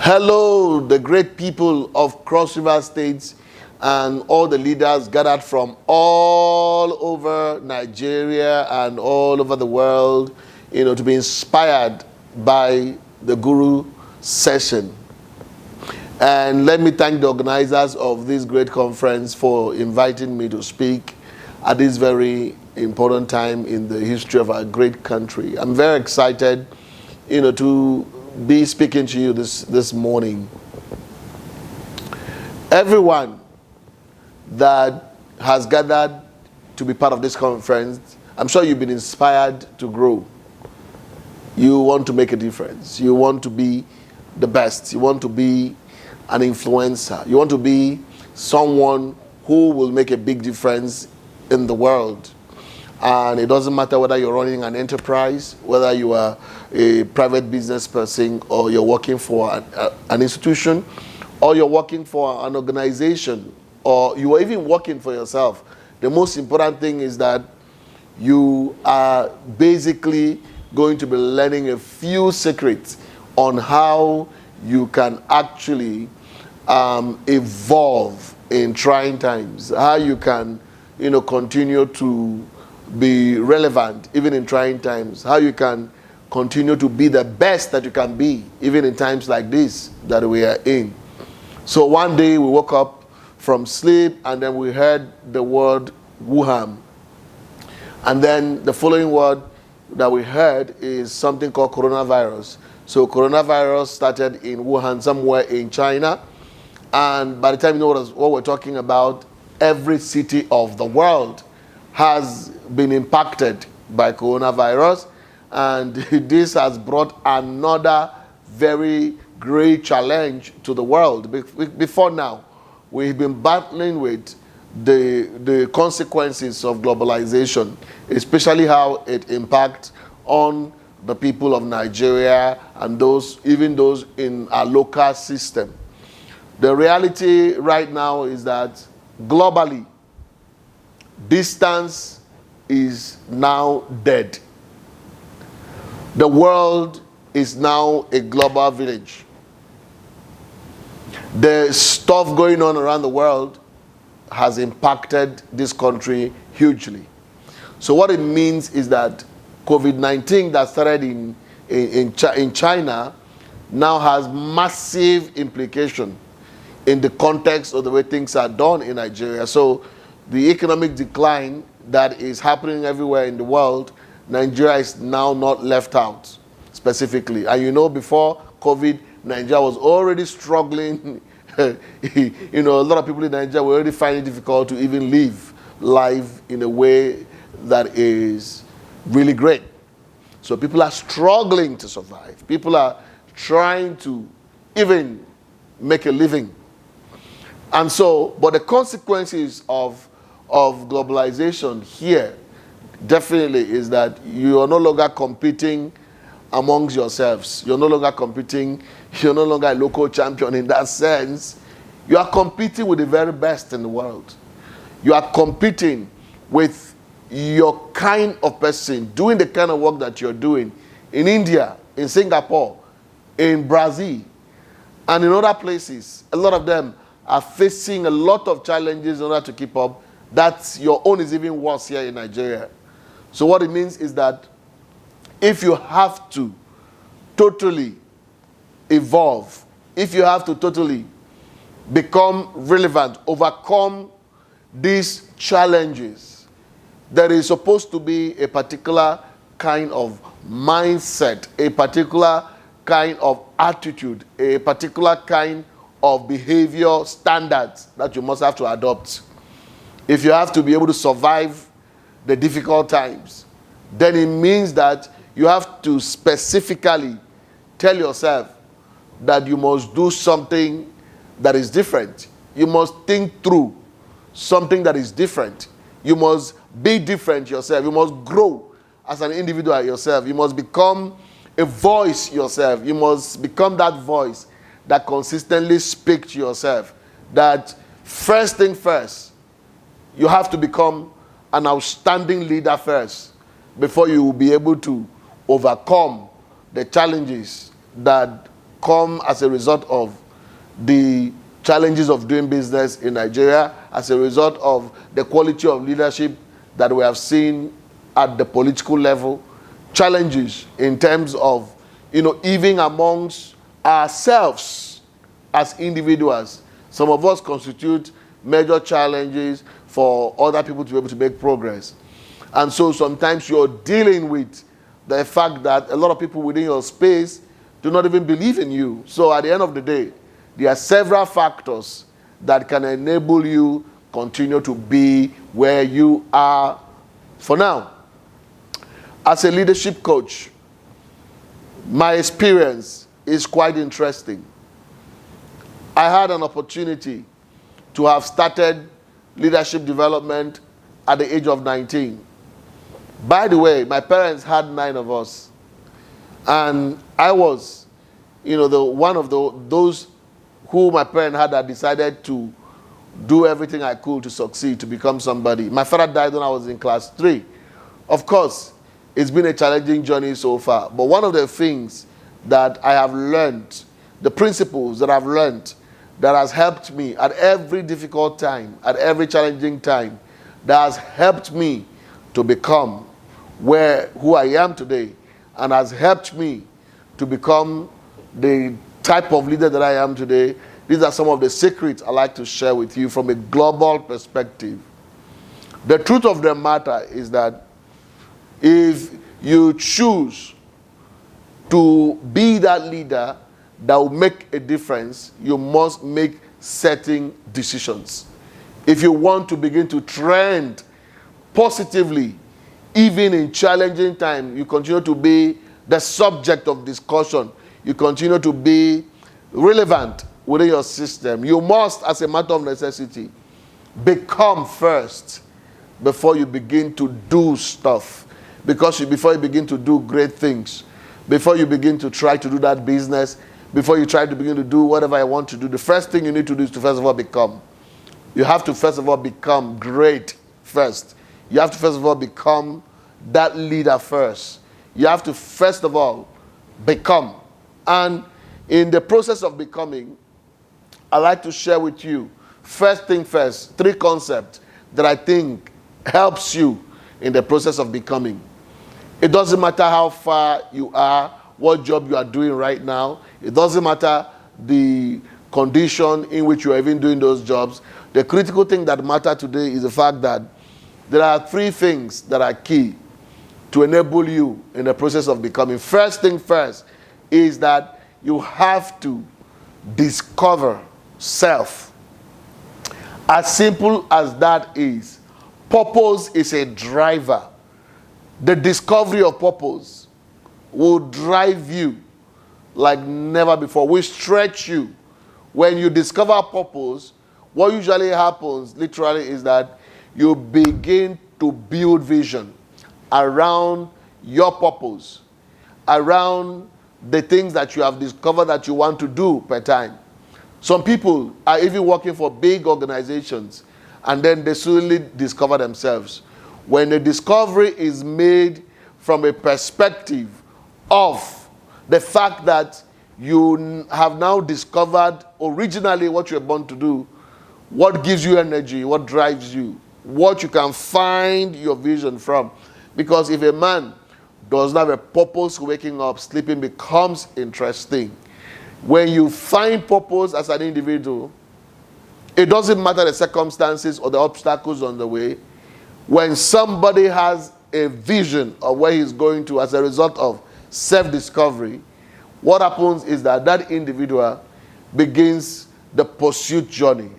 Hello, the great people of Cross River States and all the leaders gathered from all over Nigeria and all over the world, to be inspired by the Guru session. And let me thank the organizers of this great conference for inviting me to speak at this very important time in the history of our great country. I'm very excited, to be speaking to you this morning. Everyone that has gathered to be part of this conference, I'm sure you've been inspired to grow. You want to make a difference. You want to be the best. You want to be an influencer. You want to be someone who will make a big difference in the world. And it doesn't matter whether you're running an enterprise, whether you are a private business person, or you're working for an institution, or you're working for an organization, or you are even working for yourself. The most important thing is that you are basically going to be learning a few secrets on how you can actually evolve in trying times, how you can continue to be relevant even in trying times, how you can continue to be the best that you can be even in times like this that we are in. So one day we woke up from sleep and then we heard the word Wuhan, and then the following word that we heard is something called coronavirus. So coronavirus started in Wuhan, somewhere in China, and by the time you know what we're talking about, every city of the world has been impacted by coronavirus, and this has brought another very great challenge to the world. Before now, we've been battling with the consequences of globalization, especially how it impacts on the people of Nigeria and even those in our local system. The reality right now is that globally, distance is now dead. The world is now a global village. The stuff going on around the world has impacted this country hugely. So what it means is that COVID-19 that started in China now has massive implication in the context of the way things are done in Nigeria. So the economic decline that is happening everywhere in the world, Nigeria is now not left out specifically. And before COVID, Nigeria was already struggling. A lot of people in Nigeria were already finding it difficult to even live life in a way that is really great. So people are struggling to survive. People are trying to even make a living. And so, but the consequences of globalization here definitely is that you are no longer competing amongst yourselves. You're no longer competing. You're no longer a local champion in that sense. You are competing with the very best in the world. You are competing with your kind of person, doing the kind of work that you're doing in India, in Singapore, in Brazil, and in other places. A lot of them are facing a lot of challenges in order to keep up. That your own is even worse here in Nigeria. So what it means is that if you have to totally evolve, if you have to totally become relevant, overcome these challenges, there is supposed to be a particular kind of mindset, a particular kind of attitude, a particular kind of behavior standards that you must have to adopt. If you have to be able to survive the difficult times, then it means that you have to specifically tell yourself that you must do something that is different. You must think through something that is different. You must be different yourself. You must grow as an individual yourself. You must become a voice yourself. You must become that voice that consistently speaks to yourself. That first thing first, you have to become an outstanding leader first before you will be able to overcome the challenges that come as a result of the challenges of doing business in Nigeria, as a result of the quality of leadership that we have seen at the political level, challenges in terms of, even amongst ourselves as individuals. Some of us constitute major challenges for other people to be able to make progress. And so sometimes you're dealing with the fact that a lot of people within your space do not even believe in you. So at the end of the day, there are several factors that can enable you continue to be where you are for now. As a leadership coach, my experience is quite interesting. I had an opportunity to have started leadership development at the age of 19. By the way, my parents had 9 of us. And I was, one of those who my parents had that decided to do everything I could to succeed, to become somebody. My father died when I was in class 3. Of course, it's been a challenging journey so far. But one of the things that I have learned, the principles that I've learned, that has helped me at every difficult time, at every challenging time, that has helped me to become who I am today, and has helped me to become the type of leader that I am today. These are some of the secrets I like to share with you from a global perspective. The truth of the matter is that if you choose to be that leader that will make a difference, you must make certain decisions. If you want to begin to trend positively, even in challenging times, you continue to be the subject of discussion, you continue to be relevant within your system, you must, as a matter of necessity, become first before you begin to do stuff. Because before you begin to do great things, before you begin to try to do that business, before you try to begin to do whatever I want to do, the first thing you need to do is to first of all become. You have to first of all become great first. You have to first of all become that leader first. You have to first of all become. And in the process of becoming, I like to share with you, first thing first, 3 concepts that I think helps you in the process of becoming. It doesn't matter how far you are, what job you are doing right now. It doesn't matter the condition in which you are even doing those jobs. The critical thing that matters today is the fact that there are 3 things that are key to enable you in the process of becoming. First thing first is that you have to discover self. As simple as that is, purpose is a driver. The discovery of purpose will drive you like never before, will stretch you. When you discover purpose, what usually happens literally is that you begin to build vision around your purpose, around the things that you have discovered that you want to do per time. Some people are even working for big organizations and then they suddenly discover themselves. When the discovery is made from a perspective of the fact that you have now discovered originally what you're born to do, what gives you energy, what drives you, what you can find your vision from. Because if a man does not have a purpose, waking up, sleeping becomes interesting. When you find purpose as an individual, it doesn't matter the circumstances or the obstacles on the way. When somebody has a vision of where he's going to as a result of self-discovery, what happens is that that individual begins the pursuit journey.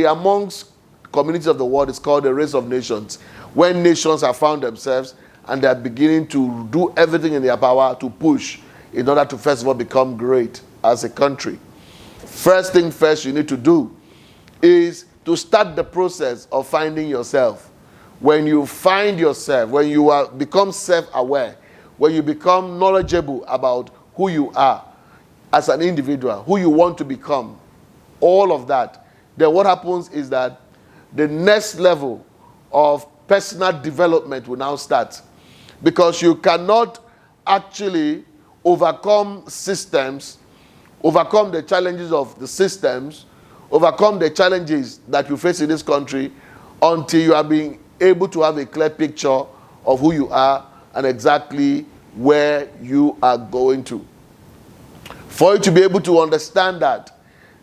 Amongst communities of the world, it's called the race of nations, when nations have found themselves and they're beginning to do everything in their power to push in order to first of all become great as a country. First thing first you need to do is to start the process of finding yourself. When you find yourself, when you become self-aware, when you become knowledgeable about who you are as an individual, who you want to become, all of that, then what happens is that the next level of personal development will now start. Because you cannot actually overcome systems overcome the challenges of the systems, overcome the challenges that you face in this country until you are being able to have a clear picture of who you are and exactly where you are going to. For you to be able to understand that,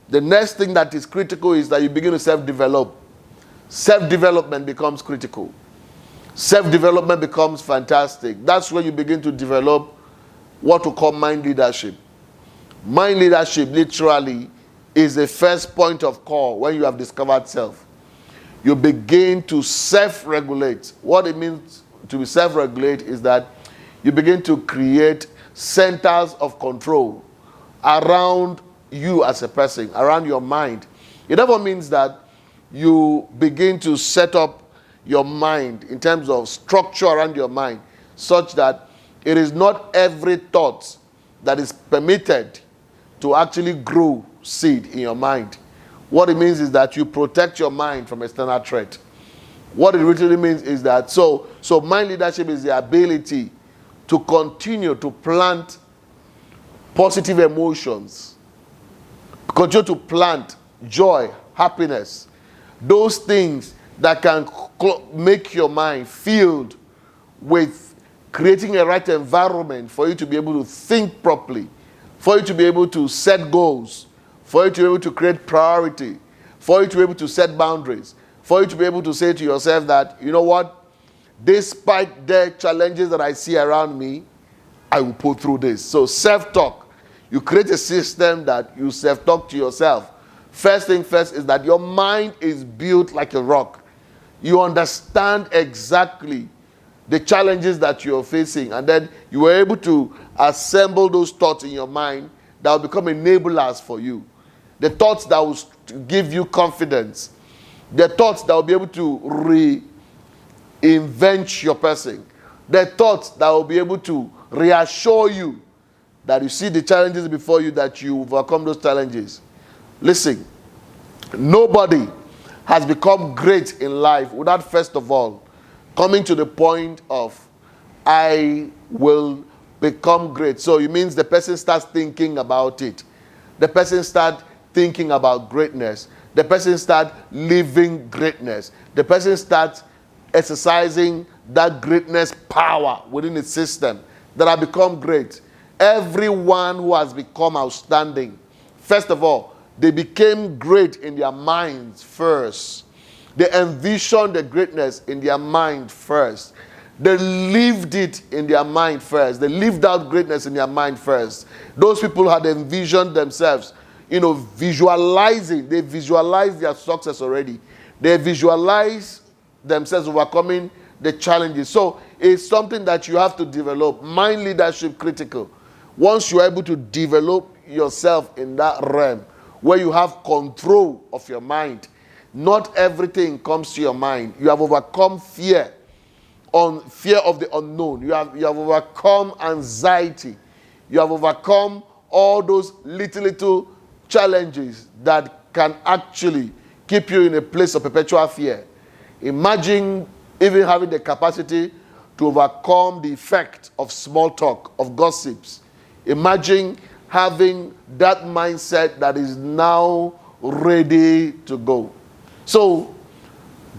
the next thing that is critical is that you begin to self-develop. Self-development becomes critical. Self-development becomes fantastic. That's where you begin to develop what we call mind leadership. Mind leadership literally is the first point of call when you have discovered self. You begin to self-regulate. What it means to be self-regulate is that you begin to create centers of control around you as a person, around your mind. It therefore means that you begin to set up your mind in terms of structure around your mind, such that it is not every thought that is permitted to actually grow seed in your mind. What it means is that you protect your mind from external threat. What it really means is that, so mind leadership is the ability to continue to plant positive emotions, continue to plant joy, happiness, those things that can make your mind filled with creating a right environment for you to be able to think properly, for you to be able to set goals, for you to be able to create priority, for you to be able to set boundaries, for you to be able to say to yourself that, you know what, despite the challenges that I see around me, I will pull through this. So self-talk. You create a system that you self-talk to yourself. First thing first is that your mind is built like a rock. You understand exactly the challenges that you're facing, and then you are able to assemble those thoughts in your mind that will become enablers for you. The thoughts that will give you confidence. The thoughts that will be able to reinvent your person. The thoughts that will be able to reassure you that you see the challenges before you, that you overcome those challenges. Listen, nobody has become great in life without first of all coming to the point of, I will become great. So it means the person starts thinking about it. The person starts thinking about greatness. The person starts living greatness. The person starts exercising that greatness power within the system that have become great. Everyone who has become outstanding, first of all, they became great in their minds first. They envisioned the greatness in their mind first. They lived it in their mind first. They lived out greatness in their mind first. Those people had envisioned themselves, visualizing. They visualized their success already. They visualized themselves overcoming the challenges. So it's something that you have to develop. Mind leadership critical. Once you're able to develop yourself in that realm where you have control of your mind, not everything comes to your mind. You have overcome fear of the unknown. You have overcome anxiety. You have overcome all those little challenges that can actually keep you in a place of perpetual fear. Imagine even having the capacity to overcome the effect of small talk, of gossips. Imagine having that mindset that is now ready to go. So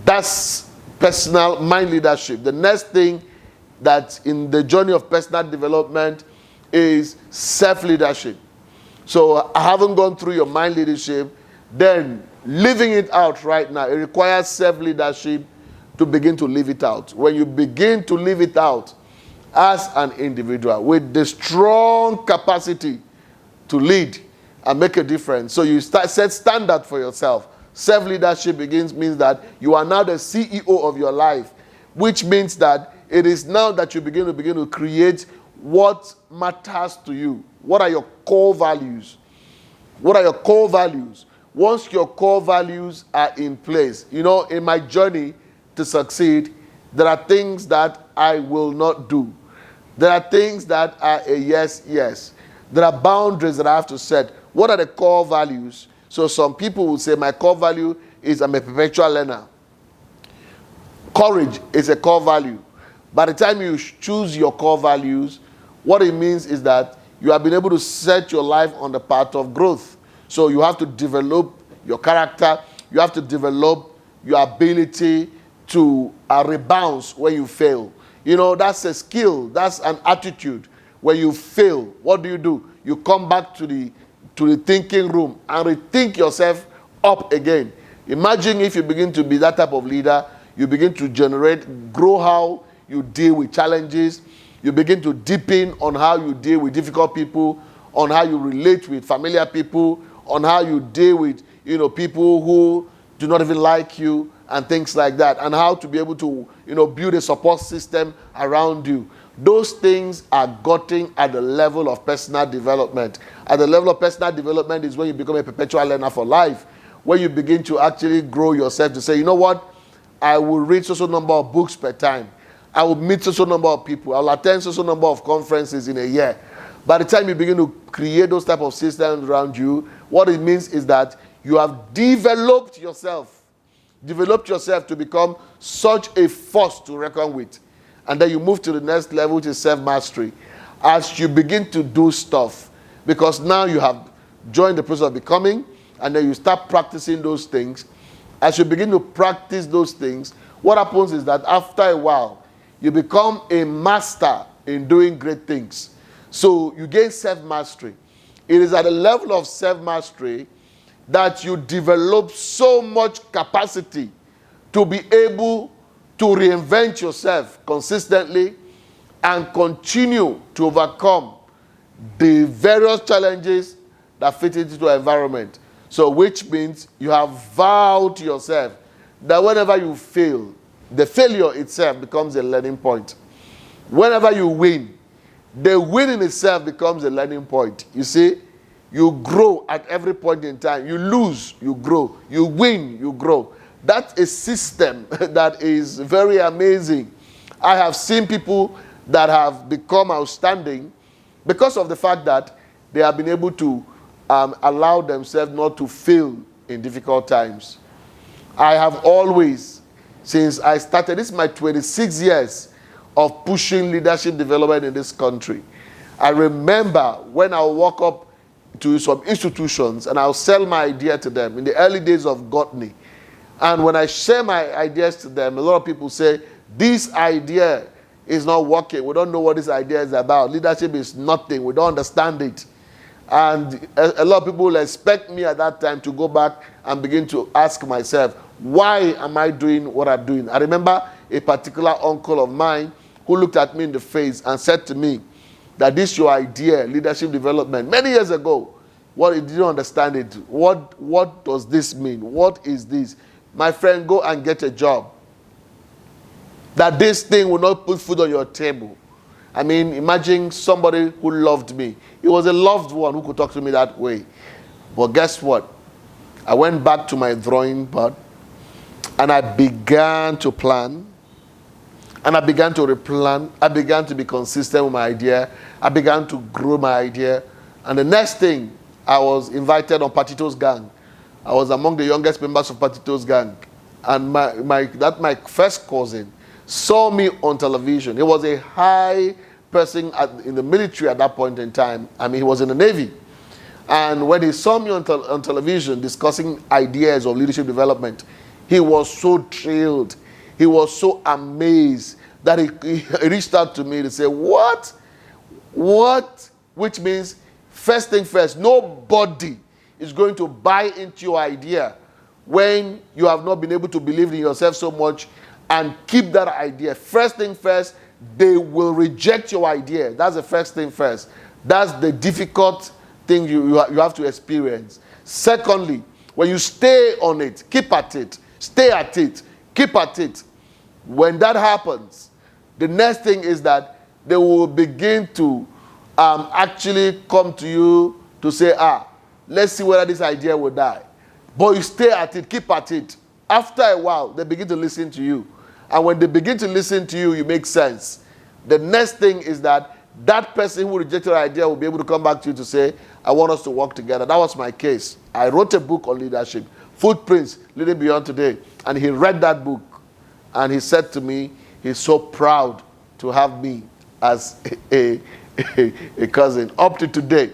that's personal mind leadership. The next thing that's in the journey of personal development is self-leadership. So I haven't gone through your mind leadership, then living it out right now. It requires self-leadership to begin to live it out. When you begin to live it out as an individual with the strong capacity to lead and make a difference, so you set standard for yourself. Self-leadership means that you are now the CEO of your life, which means that it is now that you begin to create what matters to you. What are your core values? What are your core values? Once your core values are in place, in my journey to succeed, there are things that I will not do. There are things that are a yes. There are boundaries that I have to set. What are the core values? So some people will say, my core value is I'm a perpetual learner. Courage is a core value. By the time you choose your core values, what it means is that you have been able to set your life on the path of growth. So you have to develop your character. You have to develop your ability to rebound when you fail. You know, that's a skill. That's an attitude. When you fail, what do? You come back to the thinking room and rethink yourself up again. Imagine if you begin to be that type of leader, you begin to grow how you deal with challenges. You begin to deepen on how you deal with difficult people, on how you relate with familiar people, on how you deal with, people who do not even like you and things like that, and how to be able to, build a support system around you. Those things are gotten at the level of personal development. At the level of personal development is when you become a perpetual learner for life, when you begin to actually grow yourself to say, you know what, I will read so number of books per time. I will meet so number of people. I will attend so number of conferences in a year. By the time you begin to create those type of systems around you, what it means is that you have developed yourself to become such a force to reckon with. And then you move to the next level, which is self-mastery. As you begin to do stuff, because now you have joined the process of becoming, and then you start practicing those things. As you begin to practice those things, what happens is that after a while, you become a master in doing great things. So you gain self-mastery. It is at the level of self-mastery that you develop so much capacity to be able to reinvent yourself consistently and continue to overcome the various challenges that fit into your environment. So which means you have vowed to yourself that whenever you fail, the failure itself becomes a learning point. Whenever you win, the win in itself becomes a learning point. You see, you grow at every point in time. You lose, you grow. You win, you grow. That's a system that is very amazing. I have seen people that have become outstanding because of the fact that they have been able to allow themselves not to fail in difficult times. I have always, since I started, this is my 26 years of pushing leadership development in this country. I remember when I walk up to some institutions and I'll sell my idea to them in the early days of Gotney. And when I share my ideas to them, a lot of people say, this idea is not working. We don't know what this idea is about. Leadership is nothing. We don't understand it. And a lot of people will expect me at that time to go back and begin to ask myself, why am I doing what I'm doing? I remember a particular uncle of mine who looked at me in the face and said to me that this is your idea, leadership development, many years ago. What, he didn't understand it. What does this mean? What is this? My friend, go and get a job. That this thing will not put food on your table. I mean, imagine somebody who loved me. It was a loved one who could talk to me that way. But guess what? I went back to my drawing board and I began to plan. And I began to replan. I began to be consistent with my idea. I began to grow my idea. And the next thing, I was invited on Patito's gang. I was among the youngest members of Patito's gang. And my first cousin saw me on television. He was a high person in the military at that point in time. I mean, he was in the Navy. And when he saw me on television discussing ideas of leadership development, he was so thrilled. He was so amazed that he reached out to me to say, what? What? Which means, first thing first, nobody is going to buy into your idea when you have not been able to believe in yourself so much and keep that idea. First thing first, they will reject your idea. That's the first thing first. That's the difficult thing you have to experience. Secondly, when you stay on it, keep at it, stay at it, keep at it. When that happens, the next thing is that they will begin to actually come to you to say, let's see whether this idea will die. But you stay at it, keep at it. After a while, they begin to listen to you. And when they begin to listen to you, you make sense. The next thing is that that person who rejected your idea will be able to come back to you to say, I want us to work together. That was my case. I wrote a book on leadership, Footprints, Leading Beyond Today. And he read that book. And he said to me, he's so proud to have me as a a cousin. Up to today,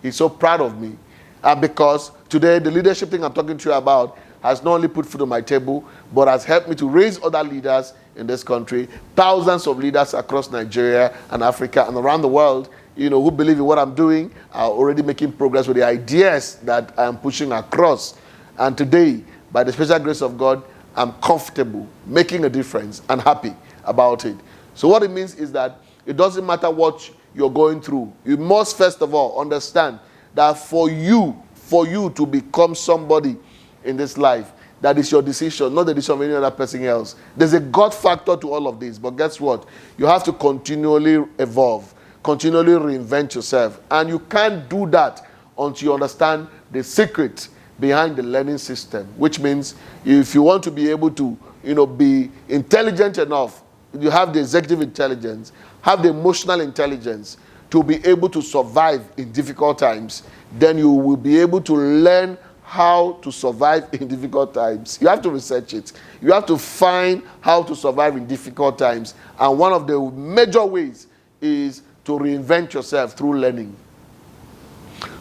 he's so proud of me. And because today, the leadership thing I'm talking to you about has not only put food on my table, but has helped me to raise other leaders in this country, thousands of leaders across Nigeria and Africa and around the world, who believe in what I'm doing, are already making progress with the ideas that I'm pushing across. And today, by the special grace of God, I'm comfortable, making a difference, and happy about it. So what it means is that it doesn't matter what you're going through. You must first of all understand that for you to become somebody in this life, that is your decision, not the decision of any other person else. There's a God factor to all of this, but guess what? You have to continually evolve, continually reinvent yourself. And you can't do that until you understand the secret behind the learning system, which means if you want to be able to, be intelligent enough, you have the executive intelligence, have the emotional intelligence to be able to survive in difficult times, then you will be able to learn how to survive in difficult times. You have to research it. You have to find how to survive in difficult times. And one of the major ways is to reinvent yourself through learning.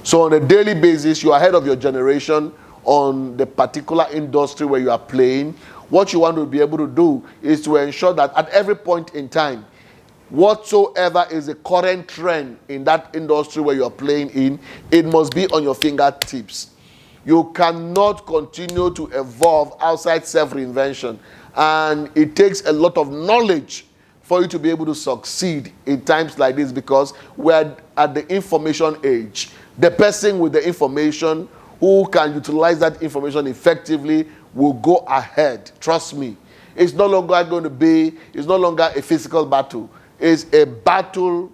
So on a daily basis, you are ahead of your generation on the particular industry where you are playing. What you want to be able to do is to ensure that at every point in time, whatsoever is the current trend in that industry where you are playing in, it must be on your fingertips. You cannot continue to evolve outside self-reinvention. And it takes a lot of knowledge for you to be able to succeed in times like this, because we're at the information age. The person with the information who can utilize that information effectively will go ahead. Trust me. It's no longer a physical battle. It's a battle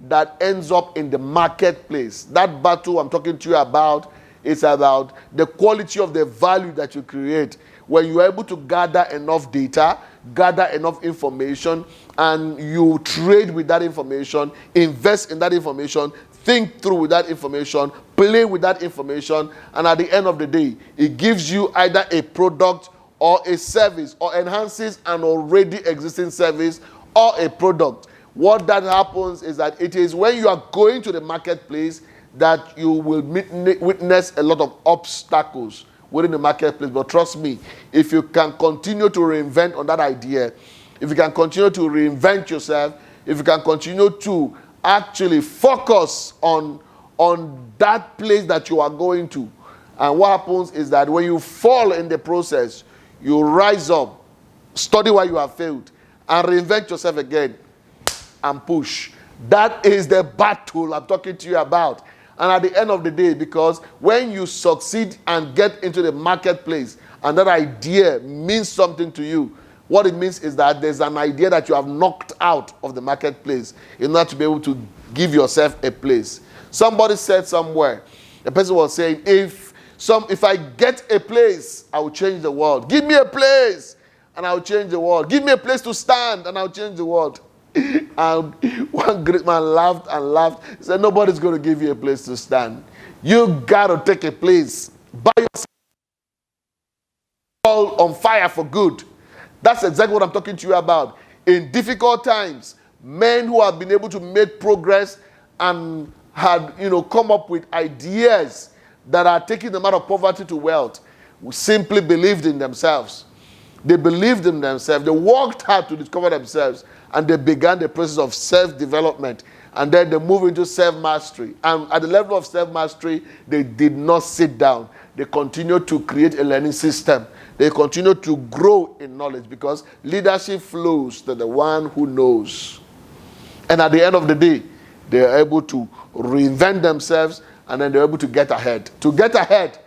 that ends up in the marketplace. That battle I'm talking to you about is about the quality of the value that you create. When you are able to gather enough data, gather enough information, and you trade with that information, invest in that information, think through with that information, play with that information, and at the end of the day, it gives you either a product or a service, or enhances an already existing service or a product. What that happens is that it is when you are going to the marketplace that you will witness a lot of obstacles within the marketplace. But trust me, if you can continue to reinvent on that idea, if you can continue to reinvent yourself, if you can continue to actually focus on that place that you are going to, and what happens is that when you fall in the process, you rise up, study why you have failed, and reinvent yourself again and push. That is the battle I'm talking to you about. And at the end of the day, because when you succeed and get into the marketplace and that idea means something to you, what it means is that there's an idea that you have knocked out of the marketplace in order to be able to give yourself a place. Somebody said somewhere, the person was saying, if I get a place, I will change the world. Give me a place and I will change the world. Give me a place to stand and I will change the world. And one great man laughed and laughed. He said, nobody's going to give you a place to stand. You got to take a place by yourself, all on fire for good. That's exactly what I'm talking to you about. In difficult times, men who have been able to make progress and had, come up with ideas that are taking them out of poverty to wealth, simply believed in themselves. They believed in themselves. They worked hard to discover themselves. And they began the process of self-development. And then they moved into self-mastery. And at the level of self-mastery, they did not sit down. They continued to create a learning system. They continued to grow in knowledge, because leadership flows to the one who knows. And at the end of the day, they are able to reinvent themselves, and then they're able to get ahead. To get ahead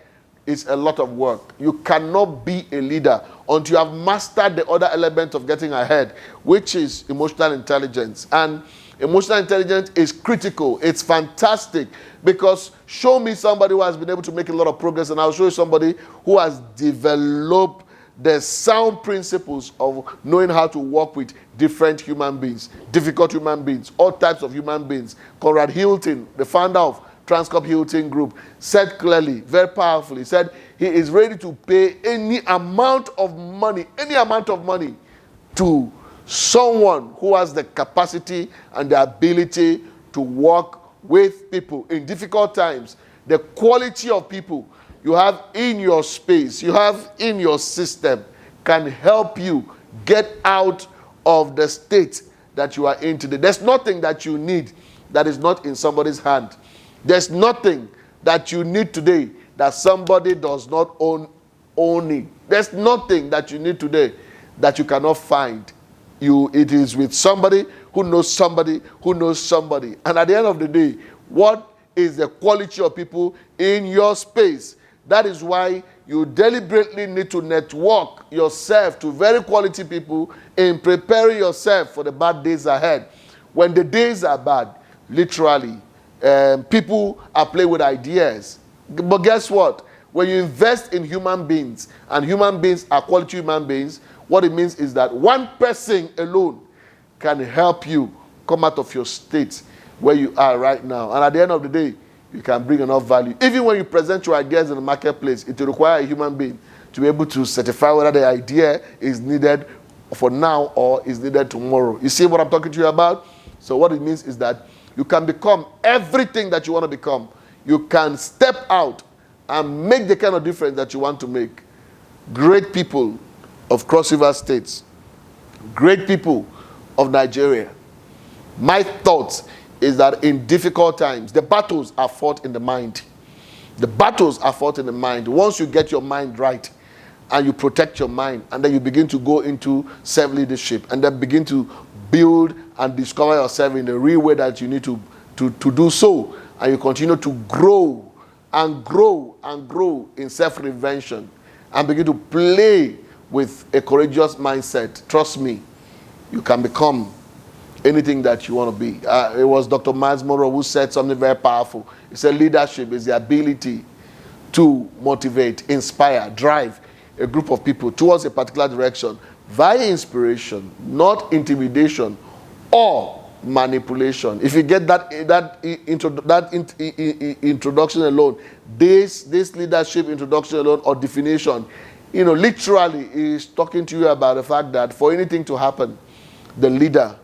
is a lot of work. You cannot be a leader until you have mastered the other element of getting ahead, which is emotional intelligence. And emotional intelligence is critical. It's fantastic, because show me somebody who has been able to make a lot of progress, and I'll show you somebody who has developed the sound principles of knowing how to work with different human beings, difficult human beings, all types of human beings. Conrad Hilton, the founder of Transcorp Hilton Group, said clearly, very powerfully, said he is ready to pay any amount of money to someone who has the capacity and the ability to work with people in difficult times. The quality of people you have in your space, you have in your system, can help you get out of the state that you are in today. There's nothing that you need that is not in somebody's hand. There's nothing that you need today that somebody does not own it. There's nothing that you need today that you cannot find. It is with somebody who knows somebody who knows somebody. And at the end of the day, what is the quality of people in your space? That is why you deliberately need to network yourself to very quality people in preparing yourself for the bad days ahead. When the days are bad, literally, people are playing with ideas. But guess what? When you invest in human beings, and human beings are quality human beings, what it means is that one person alone can help you come out of your state where you are right now. And at the end of the day, you can bring enough value. Even when you present your ideas in the marketplace, it will require a human being to be able to certify whether the idea is needed for now or is needed tomorrow. You see what I'm talking to you about? So what it means is that you can become everything that you want to become. You can step out and make the kind of difference that you want to make. Great people of Cross River States, great people of Nigeria. My thoughts is that in difficult times, the battles are fought in the mind. The battles are fought in the mind. Once you get your mind right and you protect your mind, and then you begin to go into self-leadership and then begin to build and discover yourself in the real way that you need to do so, and you continue to grow and grow and grow in self-reinvention and begin to play with a courageous mindset, trust me, you can become anything that you want to be. It was Dr. Miles Monroe who said something very powerful. He said leadership is the ability to motivate, inspire, drive a group of people towards a particular direction via inspiration, not intimidation or manipulation. If you get that introduction alone, this leadership introduction alone or definition, literally is talking to you about the fact that for anything to happen, the leader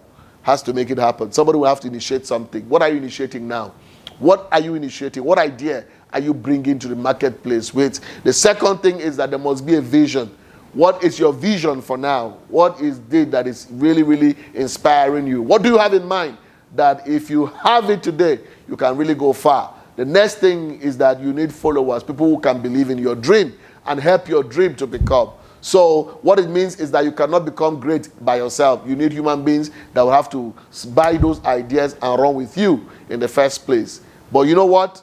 has to make it happen. Somebody will have to initiate something. What are you initiating now? What are you initiating? What idea are you bringing to the marketplace with? The second thing is that there must be a vision. What is your vision for now? What is it that is really, really inspiring you? What do you have in mind that if you have it today, you can really go far? The next thing is that you need followers, people who can believe in your dream and help your dream to become. So what it means is that you cannot become great by yourself. You need human beings that will have to buy those ideas and run with you in the first place. But you know what?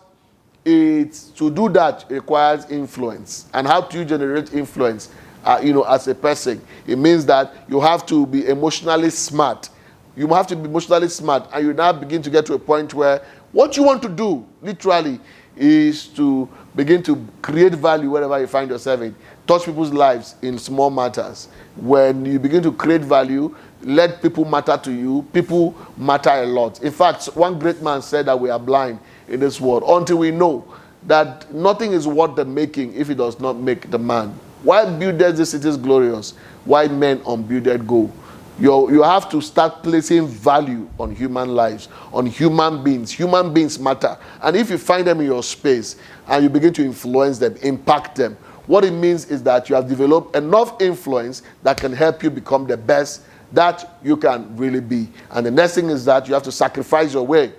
To do that requires influence. And how do you generate influence? As a person, it means that you have to be emotionally smart. You have to be emotionally smart, and you now begin to get to a point where what you want to do, literally, is to begin to create value wherever you find yourself in. Touch people's lives in small matters. When you begin to create value, let people matter to you. People matter a lot. In fact, one great man said that we are blind in this world until we know that nothing is worth the making if it does not make the man. Why builded the cities glorious? Why men unbuilded go? You have to start placing value on human lives, on human beings. Human beings matter. And if you find them in your space and you begin to influence them, impact them, what it means is that you have developed enough influence that can help you become the best that you can really be. And the next thing is that you have to sacrifice your way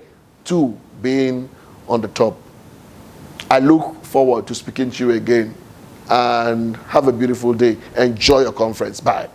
to being on the top. I look forward to speaking to you again. And have a beautiful day. Enjoy your conference. Bye.